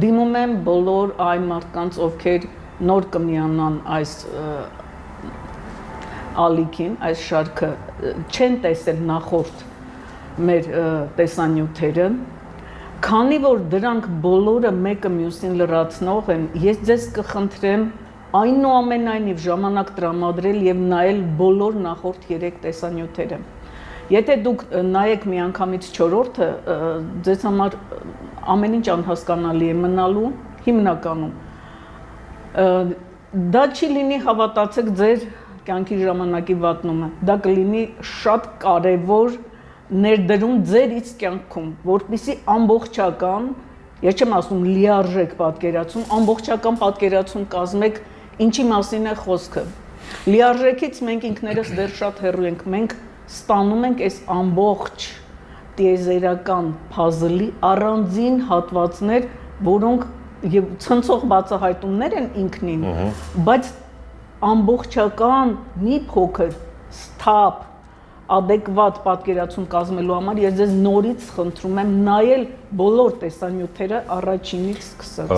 Դիմում եմ բոլոր այն մարդկանց, ովքեր նոր կմիանան այս ալիքին, այս շարքը չեն տեսել նախորդ մեր տեսանյութերը, քանի որ դրանք բոլորը մեկը մյուսին լրացնող են, ես ձեզ կխնդրեմ այնուամենայնիվ ժամանակ տրամադրել եւ նայել բոլոր նախորդ 3 տեսանյութերը։ Եթե դուք նայեք միանգամից 4-րդը, ձեզ համար ամեն ինչ անհասկանալի է մնալու հիմնականում։ Դա չի լինի հավատացեք ձեր կյանքի ժամանակի վատնումը, դա կլինի շատ կարևոր ներդրում ձեր իսկ կյանքում, որպեսզի ամբողջական, ես չեմ ասում լիարժեք պատկերացում, ամբողջական պատկերացում կազմեք, ինչի մասին է խոսքը։ Լիարժեքից մենք ինքներս դեռ շատ հեռու ենք, մենք ստանում ենք այս ամբողջ տիեզերական փազլի առանձին հատվածներ, որոնք եւ ցնցող բացահայտումներ են ինքնին, բայց ամբողջական մի փոքր սթափ adekvat պատկերացում կազմելու համար ես ձեզ նորից խնդրում եմ նայել բոլոր տեսանյութերը առաջինից սկսած